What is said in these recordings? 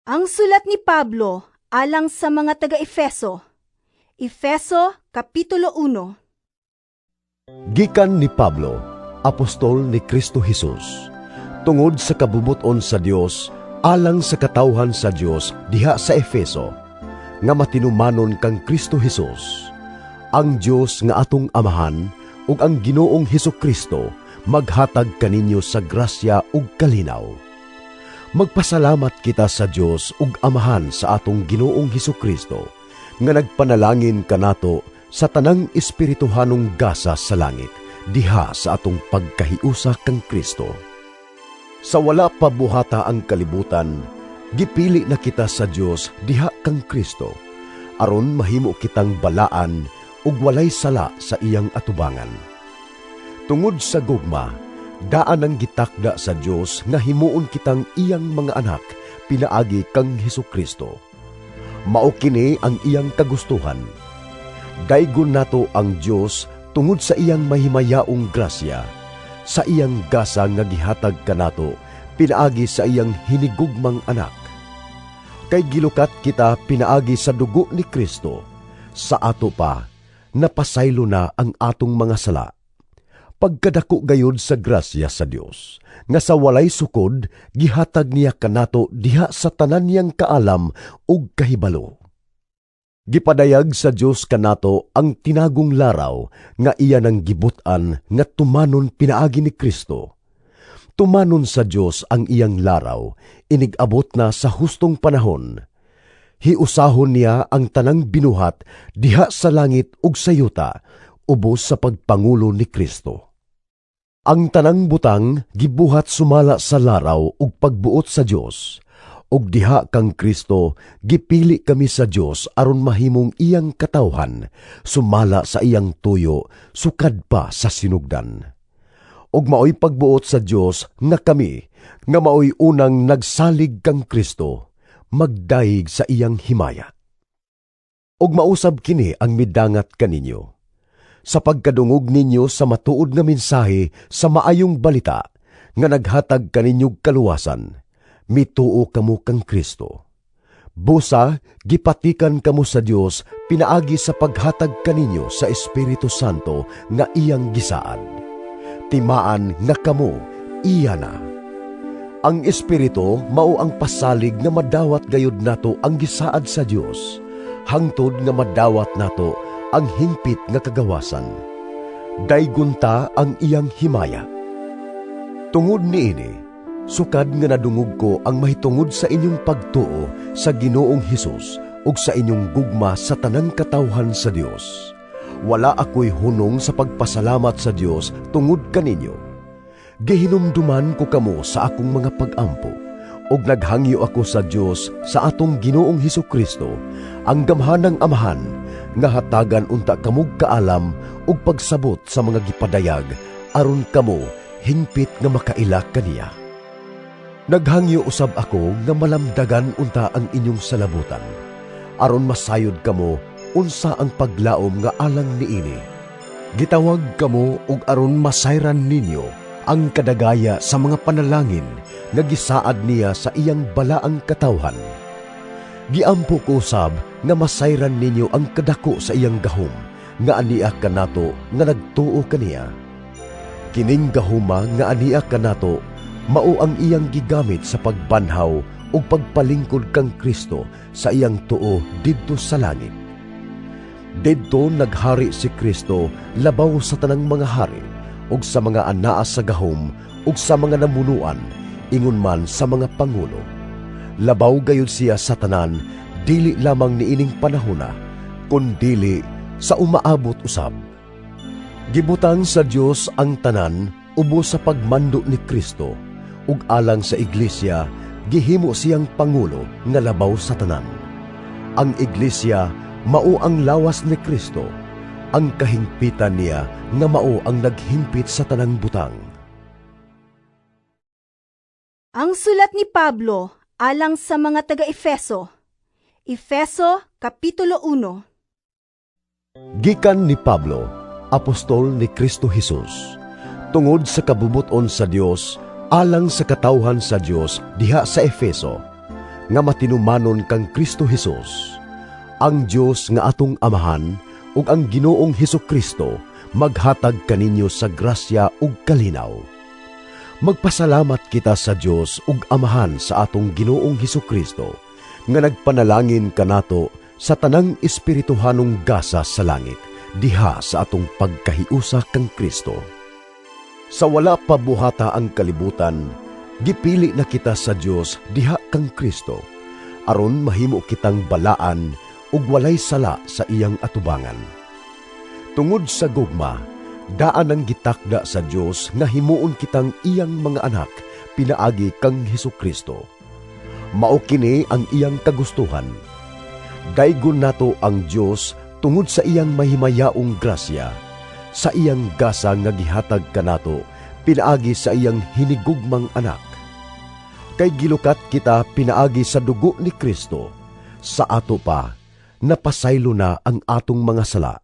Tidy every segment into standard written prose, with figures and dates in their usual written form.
Ang sulat ni Pablo alang sa mga taga-Efeso. Efeso Kapitulo 1. Gikan ni Pablo, apostol ni Kristo Jesus, tungod sa kabubuton sa Dios, alang sa katawhan sa Dios diha sa Efeso, nga matinumanon kang Kristo Jesus. Ang Dios nga atong Amahan ug ang Ginoong Hesukristo maghatag kaninyo sa grasya ug kalinaw. Magpasalamat kita sa Dios ug Amahan sa atong Ginoong Hesukristo, nga nagpanalangin kanato sa tanang espirituhanong gasa sa langit, diha sa atong pagkahiusa kang Kristo. Sa wala pa buhata ang kalibutan, gipili na kita sa Dios diha kang Kristo, aron mahimo kitang balaan ug walay sala sa iyang atubangan. Tungod sa gugma, daan ang gitakda sa Dios nga himuon kitang iyang mga anak pinaagi kang Hesukristo. Mao kini ang iyang kagustuhan. Daygon nato ang Dios tungod sa iyang mahimayaong grasya, sa iyang gasa nga gihatag kanato pinaagi sa iyang hinigugmang anak. Kay gilukat kita pinaagi sa dugo ni Kristo, sa ato pa napasaylo na ang atong mga sala. Pagkadako gayud sa grasya sa Dios, nga sa walay sukod gihatag niya kanato diha sa tanan niyang kaalam ug kahibalo. Gipadayag sa Dios kanato ang tinagong laraw nga iya nang gibutan nga tumanon pinaagi ni Kristo. Tumanon sa Dios ang iyang laraw, inigabot na sa hustong panahon. Hiusahon niya ang tanang binuhat diha sa langit ug sa yuta, ubos sa pagpangulo ni Kristo. Ang tanang butang gibuhat sumala sa laraw ug pagbuot sa Dios, ug diha kang Kristo gipili kami sa Dios aron mahimong iyang katawhan, sumala sa iyang tuyo sukad pa sa sinugdan. Ug maoy pagbuot sa Dios nga kami, nga maoy unang nagsalig kang Kristo, magdayeg sa iyang himaya. Ug mausab kini ang midangat kaninyo, sa pagkadungog ninyo sa matuod nga mensahe sa maayong balita, nga naghatag kaninyong kaluwasan, mituo kamo kang Kristo. Busa, gipatikan kamo sa Dios pinaagi sa paghatag kaninyo sa Espiritu Santo nga iyang gisaad. Timaan nga kamo, iya na. Ang Espiritu mao ang pasalig nga madawat gayud nato ang gisaad sa Dios, hangtod nga madawat nato ang hingpit nga kagawasan. Daygunta ang iyang himaya. Tungod niini, sukad nga nadungog ko ang mahitungod sa inyong pagtuo sa Ginoong Hesus ug sa inyong gugma sa tanang katawhan sa Dios. Wala ako'y hunong sa pagpasalamat sa Dios tungod kaninyo. Gihinumduman ko kamo sa akong mga pag-ampo, ug naghangyo ako sa Dios sa atong Ginoong Hesukristo, ang gamhanang Amahan, nga hatagan unta kamog kaalam ug pagsabot sa mga gipadayag, aron kamo hingpit nga makaila kaniya. Naghangyo usab ako nga malamdagan unta ang inyong salabutan, aron masayod kamo unsa ang paglaom nga alang niini. Gitawag kamo ug aron masayran ninyo ang kadagaya sa mga panalangin nga gisaad niya sa iyang balaang katawhan. Giampo ko usab nga masayran ninyo ang kadako sa iyang gahom, nga aniya kanato nga nagtuo kaniya. Kining gahuma nga aniya kanato, mao ang iyang gigamit sa pagbanhaw ug pagpalingkod kang Kristo sa iyang tuo didto sa langit. Didto naghari si Kristo labaw sa tanang mga hari, ug sa mga anaa sa gahom, ug sa mga namunuan, ingon man sa mga pangulo. Labaw gayud siya sa tanan, dili lamang niining panahona, kundili sa umaabot usab. Gibutang sa Dios ang tanan ubos sa pagmando ni Kristo, ug alang sa iglesia gihimo siyang pangulo nga labaw sa tanan. Ang iglesia mao ang lawas ni Kristo, ang kahingpitan niya nga mao ang naghingpit sa tanang butang. Ang sulat ni Pablo alang sa mga taga-Efeso. Efeso Kapitulo 1. Gikan ni Pablo, apostol ni Kristo Jesus, tungod sa kabubuton sa Dios, alang sa katawhan sa Dios diha sa Efeso, nga matinumanon kang Kristo Jesus. Ang Dios nga atong Amahan ug ang Ginoong Hesukristo maghatag kaninyo sa grasya ug kalinaw. Magpasalamat kita sa Dios ug Amahan sa atong Ginoong Hesukristo nga nagpanalangin kanato sa tanang espirituhanong gasa sa langit diha sa atong pagkahiusa kang Kristo. Sa wala pa buhata ang kalibutan, gipili na kita sa Dios diha kang Kristo aron mahimo kitang balaan ug walay sala sa iyang atubangan. Tungod sa gugma, daan ang gitakda sa Dios nga himuon kitang iyang mga anak pinaagi kang Hesukristo. Mao kini ang iyang kagustuhan. Daygon nato ang Dios tungod sa iyang mahimayaong grasya, sa iyang gasa nga gihatag kanato pinaagi sa iyang hinigugmang anak. Kay gilukat kita pinaagi sa dugo ni Kristo, sa ato pa napasaylo na ang atong mga sala.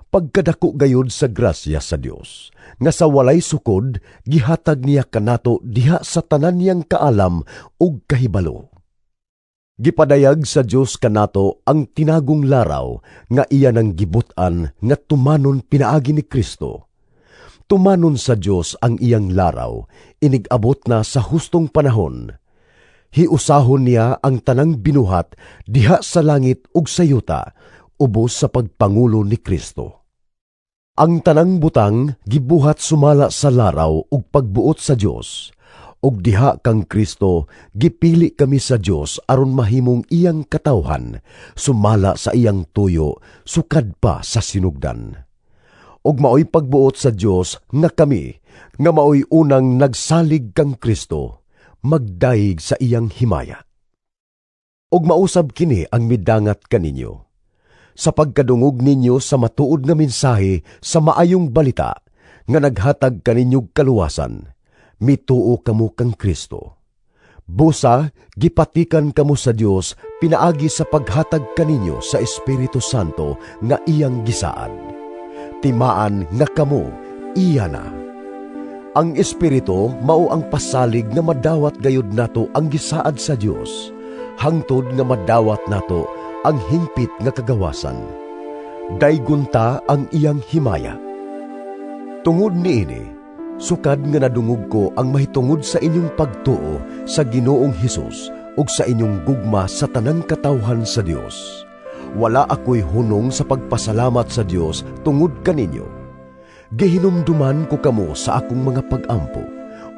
Pagkadako gayud sa grasya sa Dios, nga sa walay sukod gihatag niya kanato diha sa tanan niyang kaalam ug kahibalo. Gipadayag sa Dios kanato ang tinagong laraw nga iya nang gibutan nga tumanon pinaagi ni Kristo. Tumanon sa Dios ang iyang laraw, inigabot na sa hustong panahon. Hiusahon niya ang tanang binuhat diha sa langit ug sa yuta, ubos sa pagpangulo ni Kristo. Ang tanang butang gibuhat sumala sa laraw ug pagbuot sa Dios, ug diha kang Kristo gipili kami sa Dios aron mahimong iyang katawhan, sumala sa iyang tuyo sukad pa sa sinugdan. Ug maoy pagbuot sa Dios nga kami nga maoy unang nagsalig kang Kristo magdaig sa iyang himaya. Ug mausab kini ang midangat kaninyo sa pagkadungog ninyo sa matuod nga mensahe sa maayong balita nga naghatag kaninyong kaluwasan, mituo kamo kang Kristo. Busa, gipatikan kamo sa Dios pinaagi sa paghatag kaninyo sa Espiritu Santo nga iyang gisaad. Timaan nga kamo, iya na. Ang Espiritu mao ang pasalig nga madawat gayud nato ang gisaad sa Dios, hangtod nga madawat nato ang hingpit nga kagawasan. Daygunta ang iyang himaya. Tungod niini, sukad nga nadungog ko ang mahitungod sa inyong pagtuo sa Ginoong Hesus ug sa inyong gugma sa tanang katawhan sa Dios. Wala ako'y hunong sa pagpasalamat sa Dios tungod kaninyo. Gihinumduman ko kamo sa akong mga pag-ampo,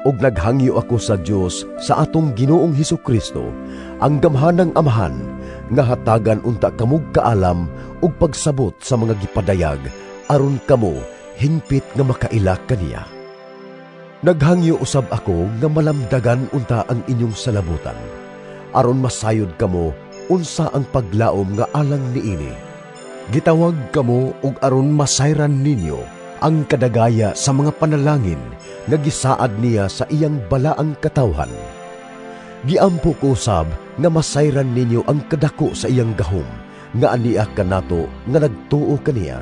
ug naghangyo ako sa Dios sa atong Ginoong Hesukristo, ang gamhanang Amahan, nga hatagan unta kamog kaalam ug pagsabot sa mga gipadayag aron kamo hingpit nga makaila kaniya. Naghangyo usab ako nga malamdagan unta ang inyong salabutan aron masayod kamo unsa ang paglaom nga alang niini. Gitawag kamo ug aron masayran ninyo ang kadagaya sa mga panalangin nga gisaad niya sa iyang balaang katawhan. Giampo ko usab nga masayran ninyo ang kadako sa iyang gahom nga aniya kanato nga nagtuo kaniya.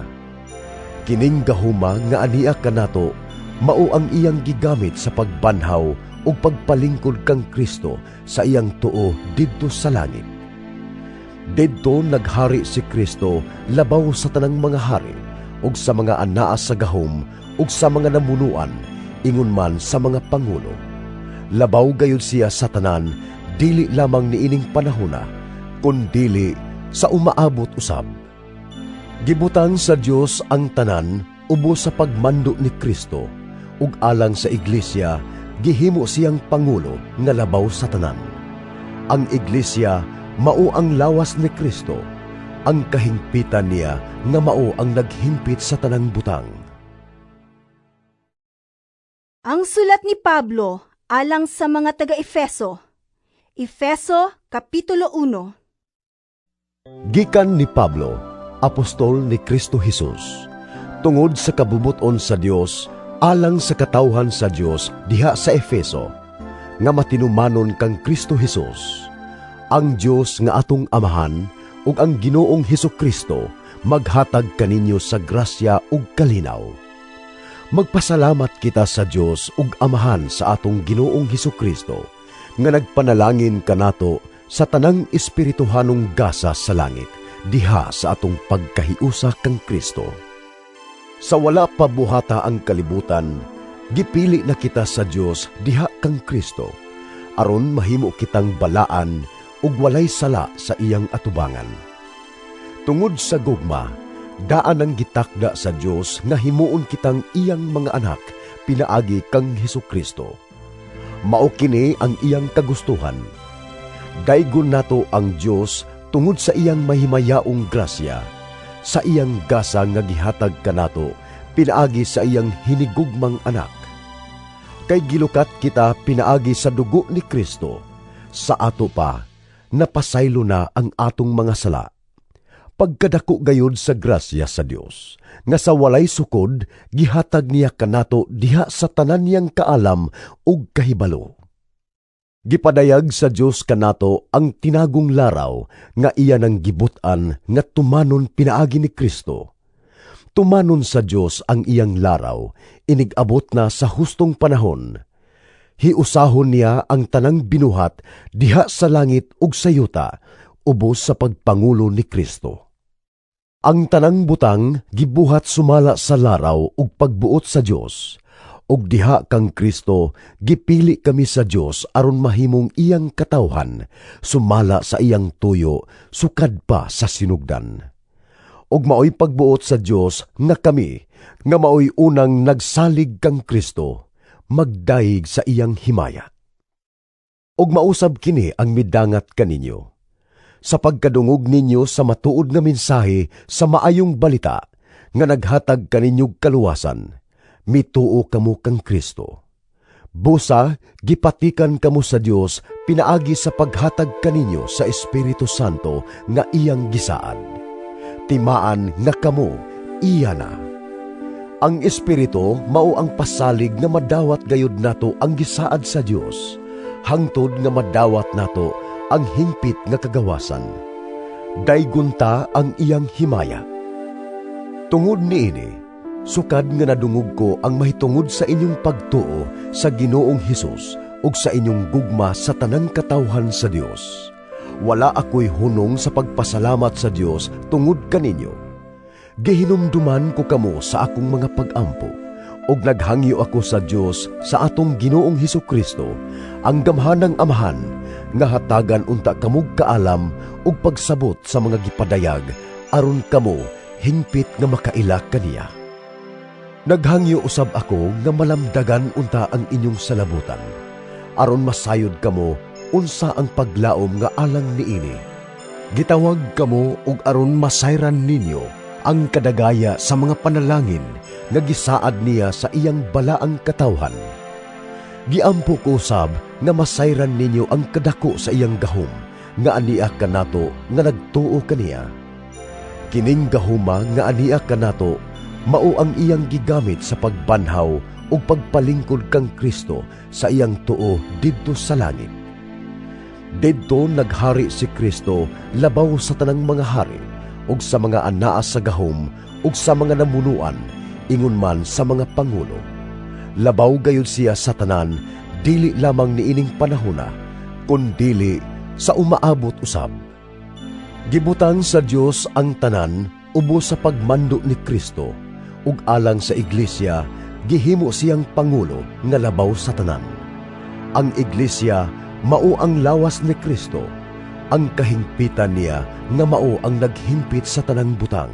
Kining gahuma nga aniya kanato mao ang iyang gigamit sa pagbanhaw ug pagpalingkod kang Kristo sa iyang tuo didto sa langit. Didto naghari si Kristo labaw sa tanang mga hari ug sa mga anaa sa gahom ug sa mga namunuan, ingon man sa mga pangulo. Labaw gayud siya sa tanan, dili lamang niining panahona, kundili sa umaabot usab. Gibutang sa Dios ang tanan ubos sa pagmando ni Kristo, ug alang sa iglesia gihimo siyang pangulo nga labaw sa tanan. Ang iglesia mao ang lawas ni Kristo, ang kahingpitan niya nga mao ang naghingpit sa tanang butang. Ang sulat ni Pablo alang sa mga taga-Efeso. Efeso Kapitulo 1. Gikan ni Pablo, apostol ni Kristo Jesus, tungod sa kabubuton sa Dios, alang sa katawhan sa Dios diha sa Efeso, nga matinumanon kang Kristo Jesus. Ang Dios nga atong Amahan ug ang Ginoong Hesukristo maghatag kaninyo sa grasya ug kalinaw. Magpasalamat kita sa Dios ug Amahan sa atong Ginoong Hesukristo, nga nagpanalangin kanato sa tanang espirituhanong gasa sa langit, diha sa atong pagkahiusa kang Kristo. Sa wala pa buhata ang kalibutan, gipili na kita sa Dios diha kang Kristo, aron mahimo kitang balaan ug walay sala sa iyang atubangan. Tungod sa gugma, daan ang gitakda sa Dios nga himuon kitang iyang mga anak pinaagi kang Hesukristo. Mao kini ang iyang kagustuhan. Daygon nato ang Dios tungod sa iyang mahimayaong grasya, sa iyang gasa nga gihatag kanato pinaagi sa iyang hinigugmang anak. Kay gilukat kita pinaagi sa dugo ni Kristo, sa ato pa napasaylo na ang atong mga sala. Pagkadako gayud sa grasya sa Dios, nga sa walay sukod gihatag niya kanato diha sa tanan niyang kaalam ug kahibalo. Gipadayag sa Dios kanato ang tinagong laraw nga iya nang gibutan nga tumanon pinaagi ni Kristo. Tumanon sa Dios ang iyang laraw, inigabot na sa hustong panahon. Hiusahon niya ang tanang binuhat diha sa langit ug sa yuta, ubos sa pagpangulo ni Kristo. Ang tanang butang gibuhat sumala sa laraw ug pagbuot sa Dios. Og diha kang Kristo, gipili kami sa Dios aron mahimong iyang katawhan, sumala sa iyang tuyo, sukad pa sa sinugdan. Og maoy pagbuot sa Dios nga kami, nga maoy unang nagsalig kang Kristo, magdaig sa iyang himaya. Og mausab kini ang midangat kaninyo. Sa pagkadungog ninyo sa matuod nga mensahe sa maayong balita, nga naghatag kaninyog kaluwasan, mituo kamo kang Kristo. Busa, gipatikan kamo sa Dios pinaagi sa paghatag kaninyo sa Espiritu Santo nga iyang gisaad. Timaan nga kamo, iya na. Ang Espiritu mao ang pasalig nga madawat gayud nato ang gisaad sa Dios, hangtod nga madawat nato ang hingpit nga kagawasan. Daygunta ang iyang himaya. Tungod niini, sukad nga nadungog ko ang mahitungod sa inyong pagtuo sa Ginoong Hesus ug sa inyong gugma sa tanang katawhan sa Dios. Wala ako'y hunong sa pagpasalamat sa Dios tungod kaninyo. Gihinumduman ko kamo sa akong mga pag-ampo, ug naghangyo ako sa Dios sa atong Ginoong Hesukristo, ang gamhanang Amahan, nga hatagan unta kamog kaalam ug pagsabot sa mga gipadayag, aron kamo hingpit nga makaila kaniya. Naghangyo usab ako nga malamdagan unta ang inyong salabutan, aron masayod kamo unsa ang paglaom nga alang niini. Gitawag kamo ug aron masayran ninyo ang kadagaya sa mga panalangin nga gisaad niya sa iyang balaang katawhan. Giampo ko usab nga masayran ninyo ang kadako sa iyang gahom nga aniya kanato nga nagtuo kaniya. Kining gahuma nga aniya kanato mao ang iyang gigamit sa pagbanhaw ug pagpalingkod kang Kristo sa iyang tuo didto sa langit. Didto naghari si Kristo labaw sa tanang mga hari ug sa mga anaa sa gahom ug sa mga namunuan, ingon man sa mga pangulo. Labaw gayud siya sa tanan, dili lamang niining panahona, kundili sa umaabot usab. Gibutang sa Dios ang tanan ubos sa pagmando ni Kristo, ug alang sa iglesia, gihimo siyang pangulo nga labaw sa tanan. Ang iglesia mao ang lawas ni Kristo, ang kahingpitan niya nga mao ang naghimpit sa tanang butang.